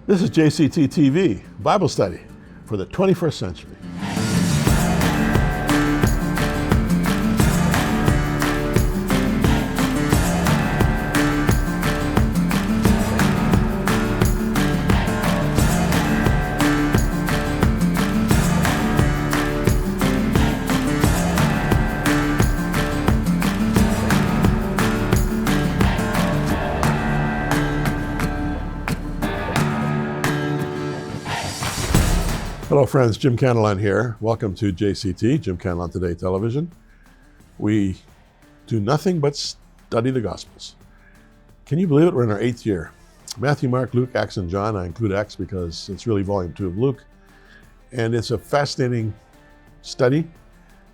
This is JCT TV, Bible study for the 21st century. Hello friends, Jim Cantelon here. Welcome to JCT, Jim Cantelon Today Television. We do nothing but study the Gospels. Can you believe it? We're in our 8th year. Matthew, Mark, Luke, Acts, and John. I include Acts because it's really volume 2 of Luke. And it's a fascinating study,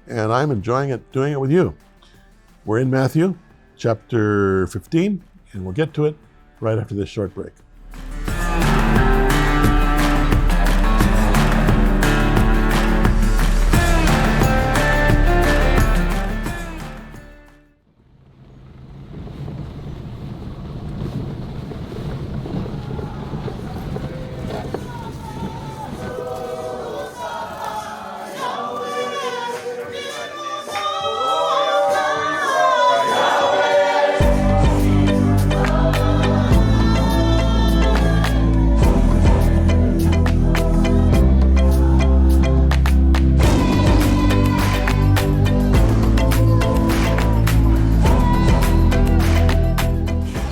and I'm enjoying it, doing it with you. We're in Matthew, chapter 15, and we'll get to it right after this short break.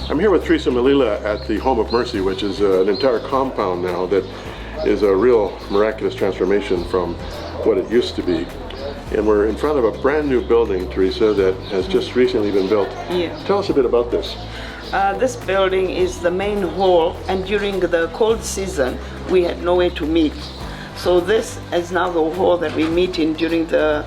I'm here with Teresa Melila at the Home of Mercy, which is an entire compound now that is a real miraculous transformation from what it used to be. And we're in front of a brand new building, Teresa, that has just recently been built. Yeah. Tell us a bit about this. This building is the main hall, and during the cold season, we had nowhere to meet. So this is now the hall that we meet in during the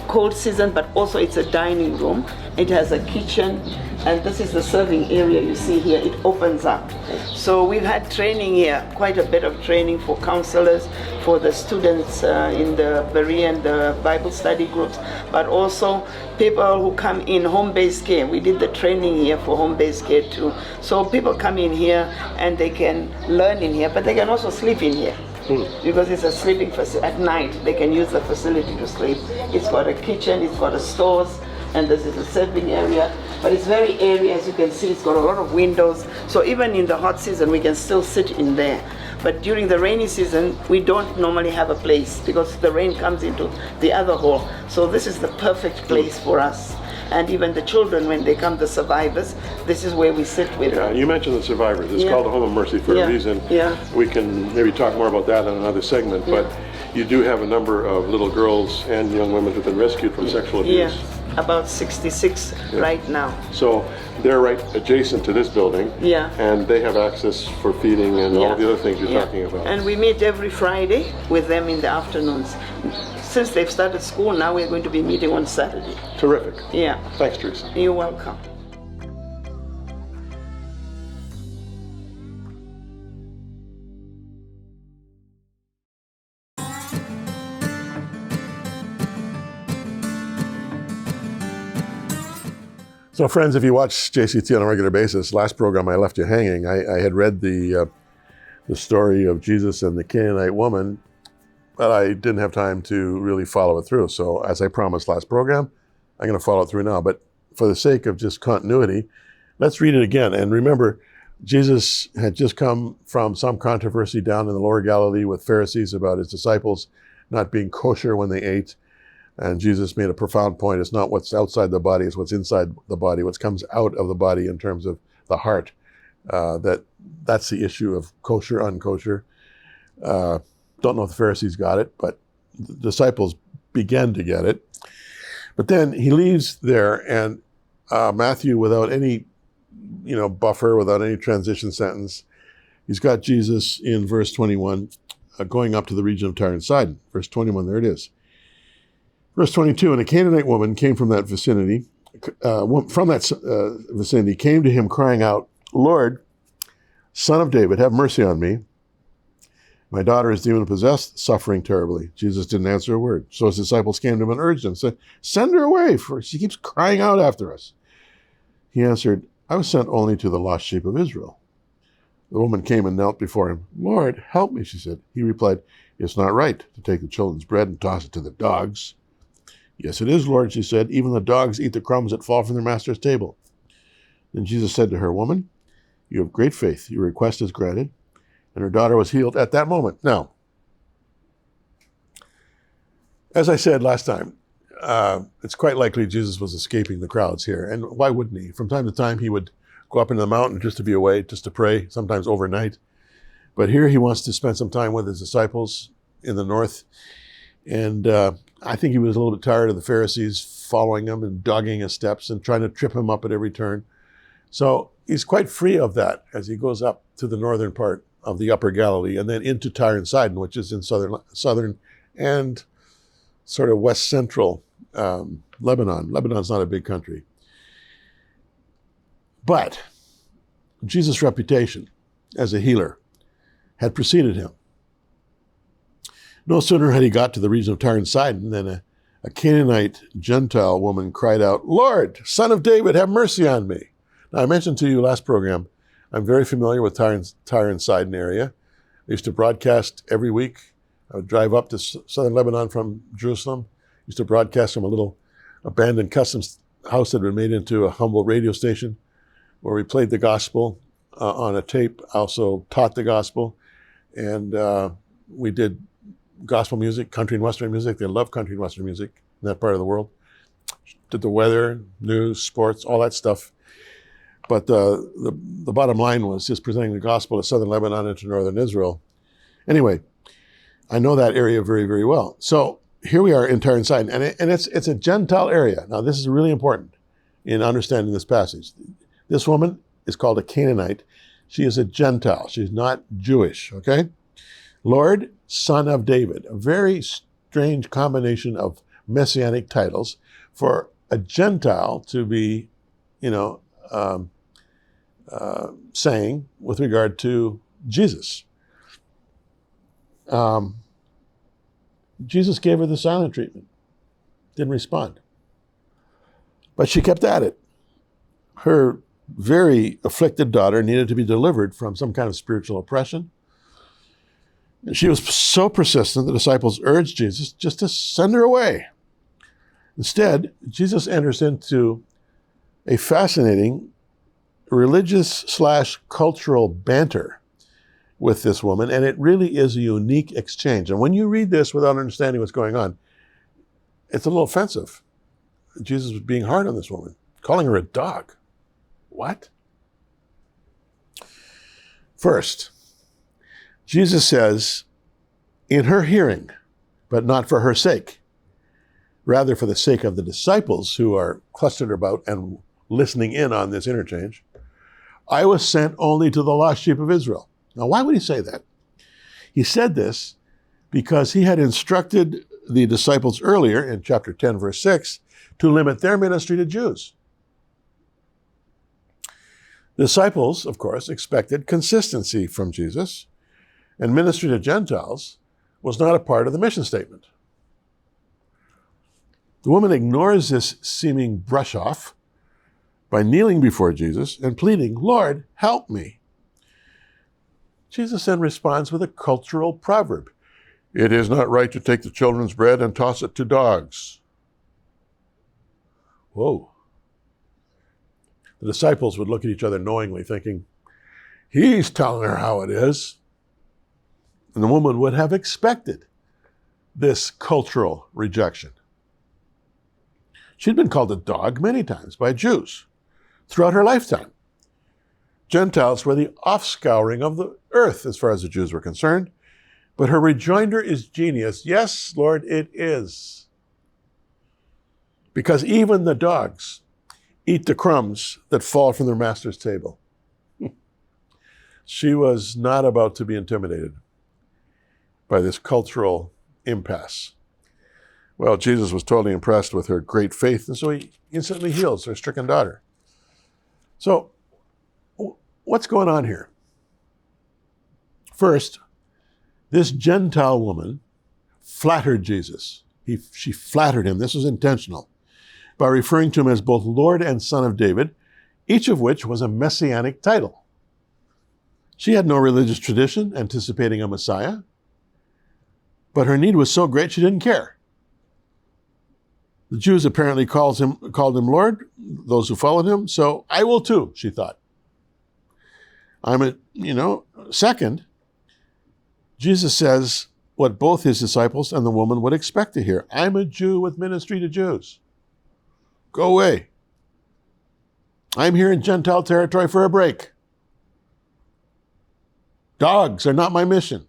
cold season, but also it's a dining room. It has a kitchen, and this is the serving area you see here. It opens up. So we've had training here, quite a bit of training for counselors, for the students in the Berean, the Bible study groups, but also people who come in home-based care. We did the training here for home-based care too. So people come in here and they can learn in here, but they can also sleep in here. Because it's a sleeping facility. At night, they can use the facility to sleep. It's got a kitchen, it's got a stores, and this is a serving area. But it's very airy, as you can see. It's got a lot of windows. So even in the hot season, we can still sit in there. But during the rainy season, we don't normally have a place because the rain comes into the other hall. So this is the perfect place for us. And even the children, when they come, the survivors, this is where we sit with them. You mentioned the survivors. It's called the Home of Mercy for a reason. We can maybe talk more about that in another segment, but you do have a number of little girls and young women who've been rescued from sexual abuse. About 66 right now. So they're right adjacent to this building, and they have access for feeding and all the other things you're talking about. And we meet every Friday with them in the afternoons. Since they've started school, now we're going to be meeting on Saturday. Terrific. Yeah. Thanks, Teresa. You're welcome. So friends, if you watch JCT on a regular basis, last program I left you hanging. I had read the story of Jesus and the Canaanite woman, but I didn't have time to really follow it through. So as I promised last program, I'm going to follow it through now. But for the sake of just continuity, let's read it again. And remember, Jesus had just come from some controversy down in the lower Galilee with Pharisees about his disciples not being kosher when they ate. And Jesus made a profound point. It's not what's outside the body, it's what's inside the body, what comes out of the body in terms of the heart. That's the issue of kosher, unkosher. Don't know if the Pharisees got it, but the disciples began to get it. But then he leaves there, and Matthew, without any buffer, without any transition sentence, he's got Jesus in verse 21 going up to the region of Tyre and Sidon. Verse 21, there it is. Verse 22, and a Canaanite woman came from that vicinity, came to him crying out, Lord, Son of David, have mercy on me. My daughter is demon-possessed, suffering terribly. Jesus didn't answer a word. So his disciples came to him and urged him, said, send her away, for she keeps crying out after us. He answered, I was sent only to the lost sheep of Israel. The woman came and knelt before him. Lord, help me, she said. He replied, it's not right to take the children's bread and toss it to the dogs. Yes, it is, Lord, she said. Even the dogs eat the crumbs that fall from their master's table. Then Jesus said to her, Woman, you have great faith. Your request is granted. And her daughter was healed at that moment. Now, as I said last time, it's quite likely Jesus was escaping the crowds here. And why wouldn't he? From time to time, he would go up into the mountain just to be away, just to pray, sometimes overnight. But here he wants to spend some time with his disciples in the north. And I think he was a little bit tired of the Pharisees following him and dogging his steps and trying to trip him up at every turn. So he's quite free of that as he goes up to the northern part of the Upper Galilee and then into Tyre and Sidon, which is in southern and sort of west central Lebanon. Lebanon's not a big country. But Jesus' reputation as a healer had preceded him. No sooner had he got to the region of Tyre and Sidon than a Canaanite Gentile woman cried out, Lord, Son of David, have mercy on me. Now, I mentioned to you last program, I'm very familiar with Tyre and Sidon area. I used to broadcast every week. I would drive up to southern Lebanon from Jerusalem. I used to broadcast from a little abandoned customs house that had been made into a humble radio station where we played the gospel on a tape, also taught the gospel, and we did gospel music, country and western music. They love country and western music in that part of the world. Did the weather, news, sports, all that stuff. But the bottom line was just presenting the gospel to southern Lebanon and to northern Israel. Anyway, I know that area very, very well. So here we are in Tyre and Sidon, and it's a Gentile area. Now, this is really important in understanding this passage. This woman is called a Canaanite. She is a Gentile. She's not Jewish, okay? Lord, Son of David, a very strange combination of messianic titles for a Gentile to be, saying with regard to Jesus. Jesus gave her the silent treatment, didn't respond. But she kept at it. Her very afflicted daughter needed to be delivered from some kind of spiritual oppression. And she was so persistent, the disciples urged Jesus just to send her away. Instead, Jesus enters into a fascinating religious/cultural banter with this woman, and it really is a unique exchange. And when you read this without understanding what's going on, it's a little offensive. Jesus was being hard on this woman, calling her a dog. What? First, Jesus says, in her hearing, but not for her sake, rather for the sake of the disciples who are clustered about and listening in on this interchange, I was sent only to the lost sheep of Israel. Now, why would he say that? He said this because he had instructed the disciples earlier in chapter 10, verse 6, to limit their ministry to Jews. The disciples, of course, expected consistency from Jesus, and ministry to Gentiles was not a part of the mission statement. The woman ignores this seeming brush off by kneeling before Jesus and pleading, Lord, help me. Jesus then responds with a cultural proverb. It is not right to take the children's bread and toss it to dogs. Whoa. The disciples would look at each other knowingly, thinking, he's telling her how it is. And the woman would have expected this cultural rejection. She'd been called a dog many times by Jews throughout her lifetime. Gentiles were the offscouring of the earth as far as the Jews were concerned. But her rejoinder is genius. Yes, Lord, it is. Because even the dogs eat the crumbs that fall from their master's table. She was not about to be intimidated by this cultural impasse. Well, Jesus was totally impressed with her great faith, and so he instantly heals her stricken daughter. So, what's going on here? First, this Gentile woman flattered Jesus. She flattered him. This was intentional, by referring to him as both Lord and Son of David, each of which was a messianic title. She had no religious tradition anticipating a Messiah, but her need was so great she didn't care. The Jews apparently called him Lord, those who followed him, so I will too, she thought. Second, Jesus says what both his disciples and the woman would expect to hear. I'm a Jew with ministry to Jews. Go away. I'm here in Gentile territory for a break. Dogs are not my mission.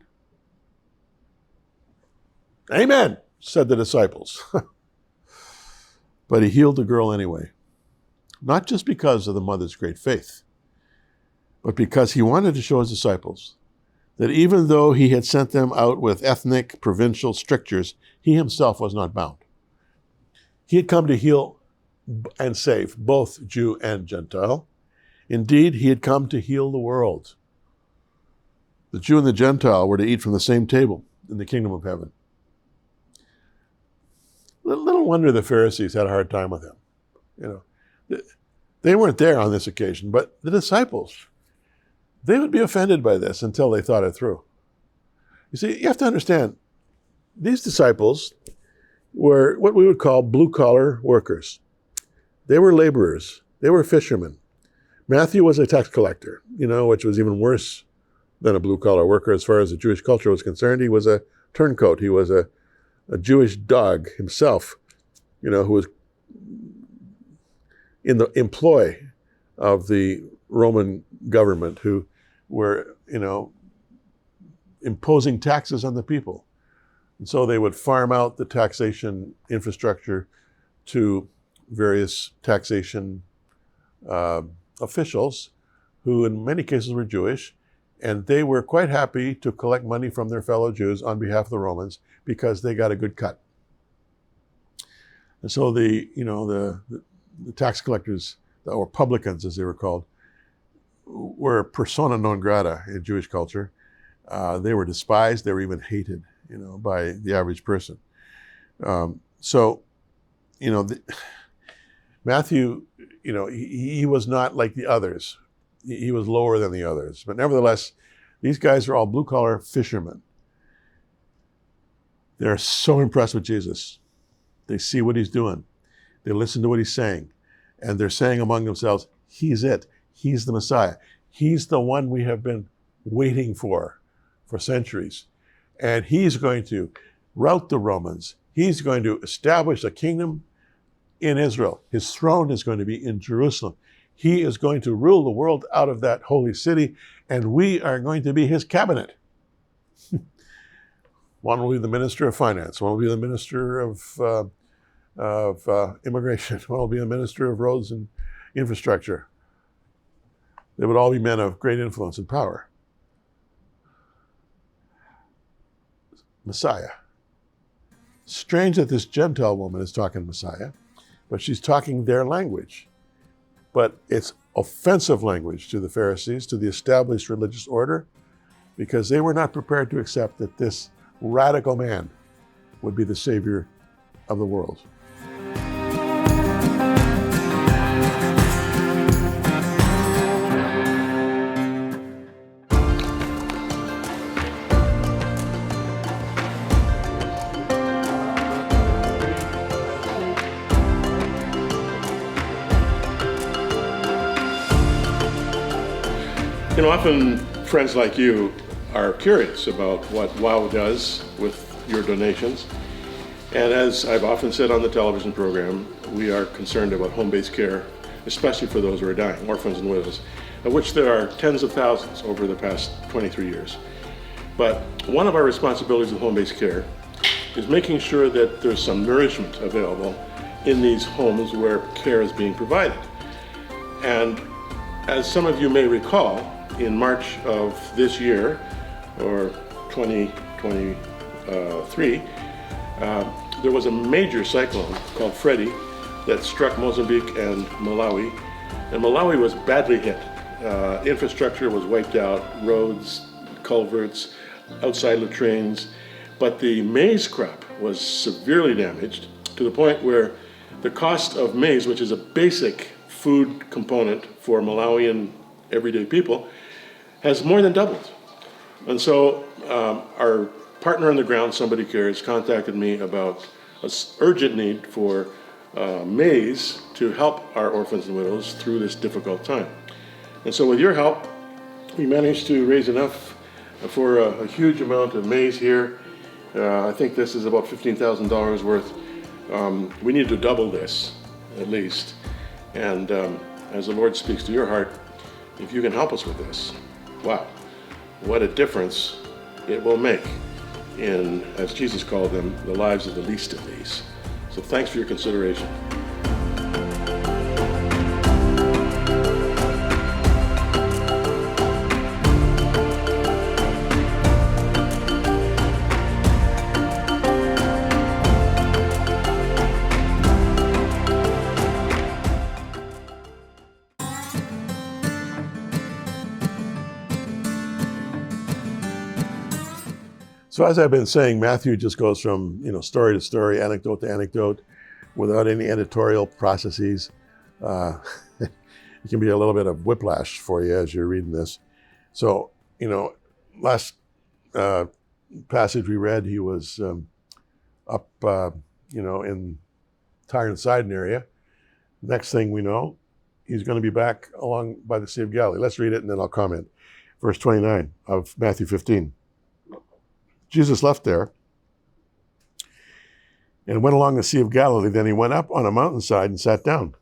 Amen, said the disciples. But he healed the girl anyway, not just because of the mother's great faith, but because he wanted to show his disciples that even though he had sent them out with ethnic, provincial strictures, he himself was not bound. He had come to heal and save both Jew and Gentile. Indeed, he had come to heal the world. The Jew and the Gentile were to eat from the same table in the kingdom of heaven. Little wonder the Pharisees had a hard time with him. They weren't there on this occasion, but the disciples, they would be offended by this until they thought it through. You see, you have to understand, these disciples were what we would call blue-collar workers. They were laborers. They were fishermen. Matthew was a tax collector, which was even worse than a blue-collar worker as far as the Jewish culture was concerned. He was a turncoat. He was a Jewish dog himself, who was in the employ of the Roman government, who were, imposing taxes on the people. And so they would farm out the taxation infrastructure to various taxation officials who in many cases were Jewish, and they were quite happy to collect money from their fellow Jews on behalf of the Romans because they got a good cut. And so the tax collectors, or publicans as they were called, were persona non grata in Jewish culture. They were despised. They were even hated, by the average person. Matthew, he was not like the others. He was lower than the others. But nevertheless, these guys are all blue-collar fishermen. They're so impressed with Jesus. They see what he's doing. They listen to what he's saying. And they're saying among themselves, he's it. He's the Messiah. He's the one we have been waiting for centuries. And he's going to rout the Romans. He's going to establish a kingdom in Israel. His throne is going to be in Jerusalem. He is going to rule the world out of that holy city, and we are going to be his cabinet. One will be the minister of finance. One will be the minister of immigration. One will be the minister of roads and infrastructure. They would all be men of great influence and power. Messiah. Strange that this Gentile woman is talking Messiah, but she's talking their language. But it's offensive language to the Pharisees, to the established religious order, because they were not prepared to accept that this radical man would be the Savior of the world. Often friends like you are curious about what WOW does with your donations. And as I've often said on the television program, we are concerned about home-based care, especially for those who are dying, orphans and widows, of which there are tens of thousands over the past 23 years. But one of our responsibilities with home-based care is making sure that there's some nourishment available in these homes where care is being provided. And as some of you may recall, in March of this year, or 2023, there was a major cyclone called Freddy that struck Mozambique and Malawi. And Malawi was badly hit. Infrastructure was wiped out, roads, culverts, outside latrines. But the maize crop was severely damaged to the point where the cost of maize, which is a basic food component for Malawian everyday people, has more than doubled. And so our partner on the ground, Somebody Cares, contacted me about an urgent need for maize to help our orphans and widows through this difficult time. And so with your help, we managed to raise enough for a huge amount of maize here. I think this is about $15,000 worth. We need to double this, at least. And as the Lord speaks to your heart, if you can help us with this, wow, what a difference it will make in, as Jesus called them, the lives of the least of these. So thanks for your consideration. So as I've been saying, Matthew just goes from story to story, anecdote to anecdote, without any editorial processes. It can be a little bit of whiplash for you as you're reading this. So last passage we read, he was up in Tyre and Sidon area. Next thing we know, he's going to be back along by the Sea of Galilee. Let's read it and then I'll comment. Verse 29 of Matthew 15. Jesus left there and went along the Sea of Galilee. Then he went up on a mountainside and sat down.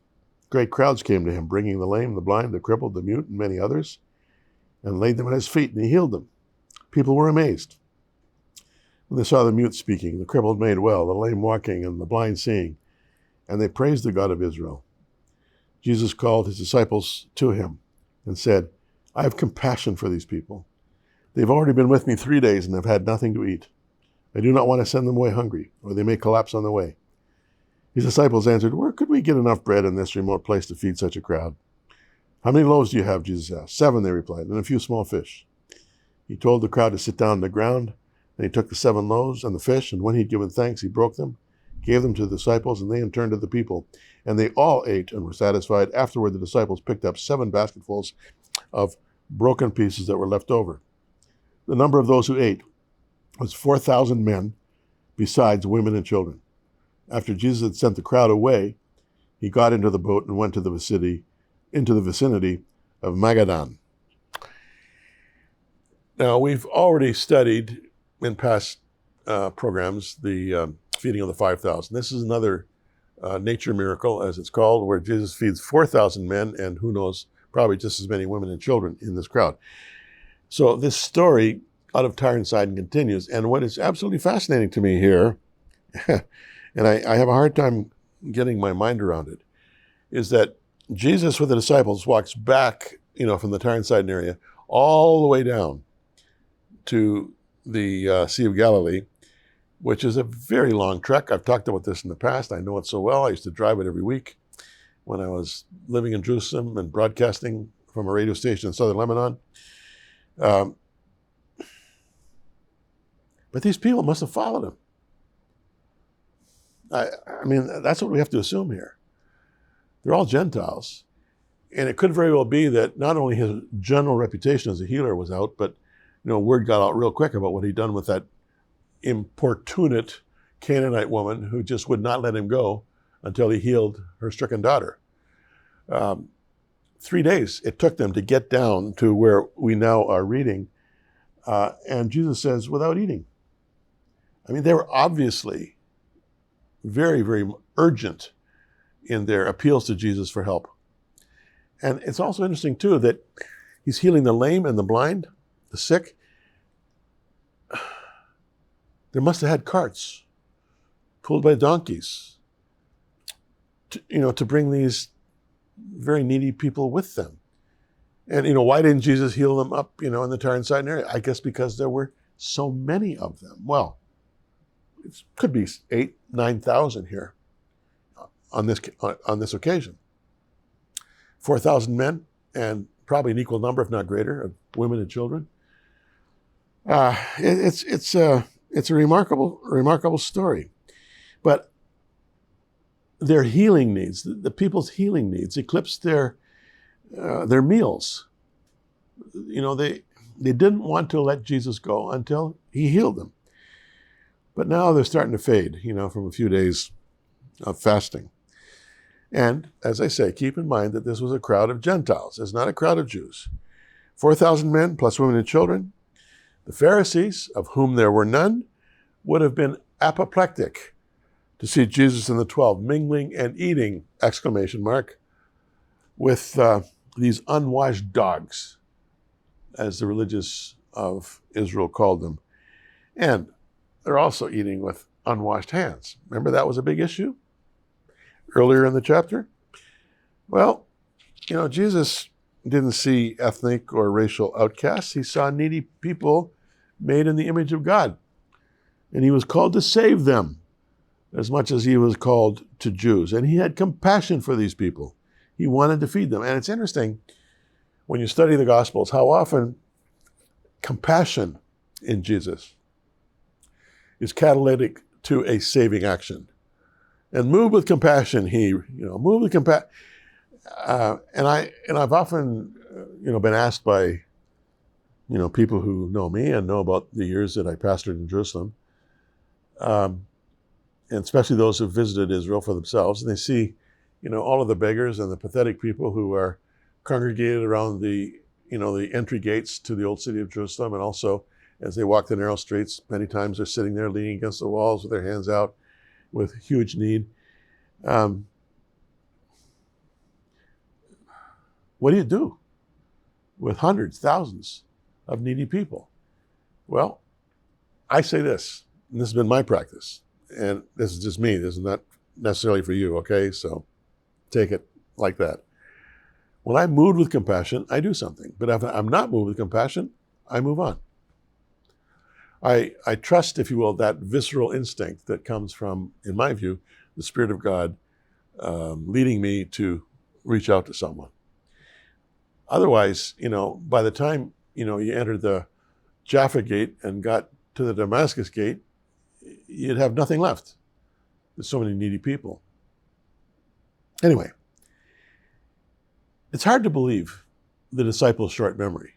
Great crowds came to him, bringing the lame, the blind, the crippled, the mute, and many others, and laid them at his feet, and he healed them. People were amazed when they saw the mute speaking, the crippled made well, the lame walking, and the blind seeing, and they praised the God of Israel. Jesus called his disciples to him and said, I have compassion for these people. They've already been with me 3 days and have had nothing to eat. I do not want to send them away hungry, or they may collapse on the way. His disciples answered, where could we get enough bread in this remote place to feed such a crowd? How many loaves do you have? Jesus asked. 7, they replied, and a few small fish. He told the crowd to sit down on the ground. Then he took the 7 loaves and the fish, and when he'd given thanks, he broke them, gave them to the disciples, and they in turn to the people. And they all ate and were satisfied. Afterward, the disciples picked up 7 basketfuls of broken pieces that were left over. The number of those who ate was 4,000 men, besides women and children. After Jesus had sent the crowd away, he got into the boat and went into the vicinity of Magadan. Now, we've already studied in past programs the feeding of the 5,000. This is another nature miracle, as it's called, where Jesus feeds 4,000 men and who knows, probably just as many women and children in this crowd. So this story out of Tyre and Sidon continues. And what is absolutely fascinating to me here, and I have a hard time getting my mind around it, is that Jesus with the disciples walks back, from the Tyre and Sidon area all the way down to the Sea of Galilee, which is a very long trek. I've talked about this in the past. I know it so well. I used to drive it every week when I was living in Jerusalem and broadcasting from a radio station in southern Lebanon. But these people must have followed him. I mean, that's what we have to assume here. They're all Gentiles. And it could very well be that not only his general reputation as a healer was out, but word got out real quick about what he'd done with that importunate Canaanite woman who just would not let him go until he healed her stricken daughter. 3 days it took them to get down to where we now are reading. And Jesus says, without eating. I mean, they were obviously very, very urgent in their appeals to Jesus for help. And it's also interesting, too, that he's healing the lame and the blind, the sick. They must have had carts pulled by donkeys, to bring these very needy people with them. And, why didn't Jesus heal them up, in the Tyre and Sidon area? I guess because there were so many of them. Well, it could be 8,000, 9,000 here on this occasion. 4,000 men and probably an equal number, if not greater, of women and children. It's a remarkable story. But their healing needs, the people's healing needs, eclipsed their meals. They didn't want to let Jesus go until he healed them. But now they're starting to fade, from a few days of fasting. And as I say, keep in mind that this was a crowd of Gentiles. It's not a crowd of Jews. 4,000 men plus women and children. The Pharisees, of whom there were none, would have been apoplectic to see Jesus and the 12 mingling and eating, ! With these unwashed dogs, as the religious of Israel called them. And they're also eating with unwashed hands. Remember that was a big issue earlier in the chapter? Well, Jesus didn't see ethnic or racial outcasts. He saw needy people made in the image of God. And he was called to save them as much as he was called to Jews. And he had compassion for these people. He wanted to feed them. And it's interesting when you study the Gospels how often compassion in Jesus is catalytic to a saving action. And moved with compassion, moved with compassion. And I've often, been asked by, people who know me and know about the years that I pastored in Jerusalem, and especially those who visited Israel for themselves, and they see, all of the beggars and the pathetic people who are congregated around the entry gates to the old city of Jerusalem, and also as they walk the narrow streets, many times they're sitting there leaning against the walls with their hands out with huge need. What do you do with hundreds, thousands of needy people? Well, I say this, and this has been my practice, and this is just me. This is not necessarily for you, okay? So take it like that. When I'm moved with compassion, I do something. But if I'm not moved with compassion, I move on. I trust, if you will, that visceral instinct that comes from, in my view, the Spirit of God leading me to reach out to someone. Otherwise, by the time, you entered the Jaffa gate and got to the Damascus gate, you'd have nothing left. There's so many needy people. Anyway, it's hard to believe the disciples' short memory.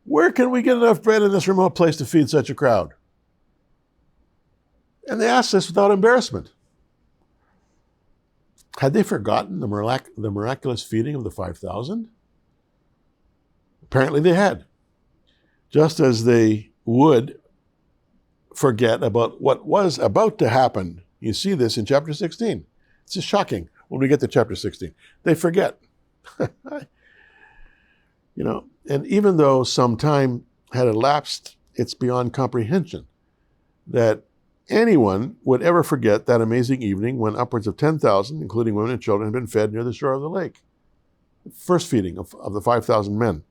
Where can we get enough bread in this remote place to feed such a crowd? And they asked this without embarrassment. Had they forgotten the miraculous feeding of the 5,000? Apparently they had. Just as they would forget about what was about to happen. You see this in chapter 16. It's just shocking when we get to chapter 16. They forget. And even though some time had elapsed, it's beyond comprehension that anyone would ever forget that amazing evening when upwards of 10,000, including women and children, had been fed near the shore of the lake. The first feeding of the 5,000 men.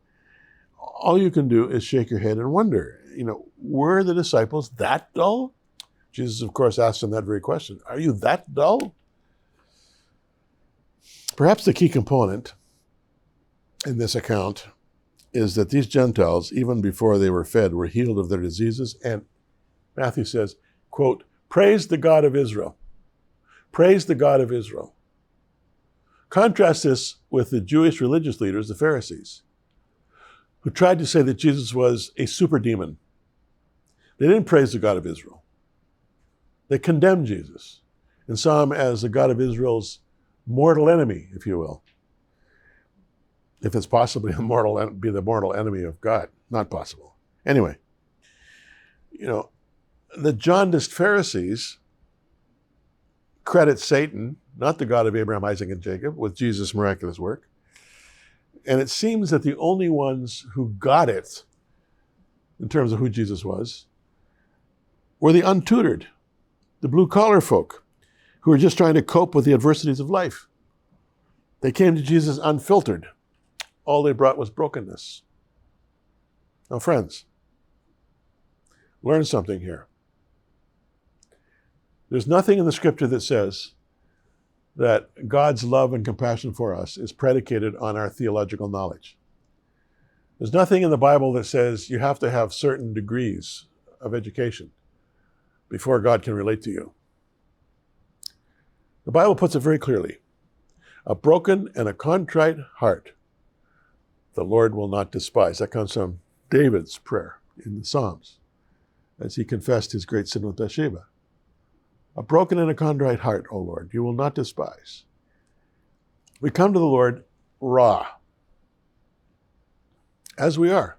All you can do is shake your head and wonder, were the disciples that dull? Jesus, of course, asked them that very question. Are you that dull? Perhaps the key component in this account is that these Gentiles, even before they were fed, were healed of their diseases. And Matthew says, quote, praise the God of Israel. Praise the God of Israel. Contrast this with the Jewish religious leaders, the Pharisees, who tried to say that Jesus was a super demon. They didn't praise the God of Israel. They condemned Jesus and saw him as the God of Israel's mortal enemy, if you will. If it's possibly be the mortal enemy of God. Not possible. Anyway, the jaundiced Pharisees credit Satan, not the God of Abraham, Isaac, and Jacob, with Jesus' miraculous work. And it seems that the only ones who got it, in terms of who Jesus was, were the untutored, the blue-collar folk, who were just trying to cope with the adversities of life. They came to Jesus unfiltered. All they brought was brokenness. Now, friends, learn something here. There's nothing in the scripture that says that God's love and compassion for us is predicated on our theological knowledge. There's nothing in the Bible that says you have to have certain degrees of education before God can relate to you. The Bible puts it very clearly. A broken and a contrite heart the Lord will not despise. That comes from David's prayer in the Psalms as he confessed his great sin with Bathsheba. A broken and a contrite heart, O Lord, you will not despise. We come to the Lord raw, as we are.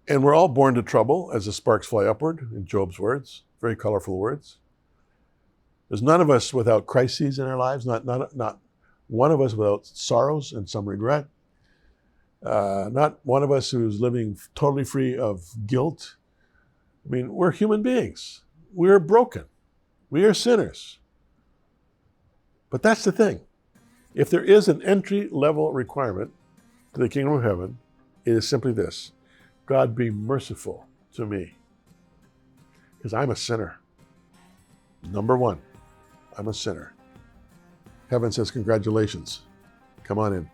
And we're all born to trouble as the sparks fly upward, in Job's words, very colorful words. There's none of us without crises in our lives, not one of us without sorrows and some regret. Not one of us who's living totally free of guilt. I mean, we're human beings. We're broken. We are sinners. But that's the thing. If there is an entry-level requirement to the kingdom of heaven, it is simply this: God, be merciful to me, because I'm a sinner. Number one, I'm a sinner. Heaven says, congratulations. Come on in.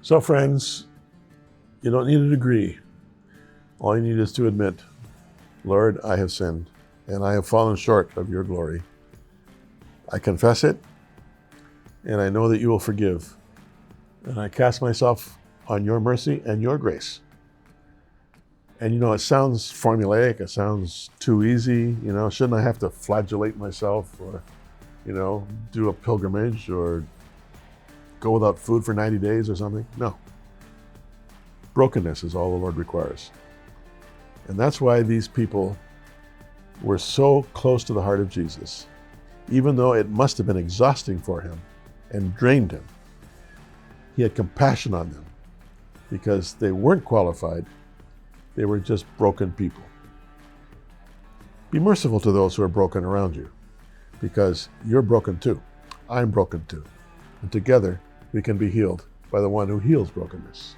So friends, you don't need a degree. All you need is to admit, Lord, I have sinned and I have fallen short of your glory. I confess it, and I know that you will forgive. And I cast myself on your mercy and your grace. And you know, it sounds formulaic, it sounds too easy. You know, shouldn't I have to flagellate myself or, you know, do a pilgrimage or go without food for 90 days or something? No. Brokenness is all the Lord requires. And that's why these people were so close to the heart of Jesus, even though it must have been exhausting for him and drained him. He had compassion on them because they weren't qualified. They were just broken people. Be merciful to those who are broken around you, because you're broken too. I'm broken too. And together we can be healed by the one who heals brokenness.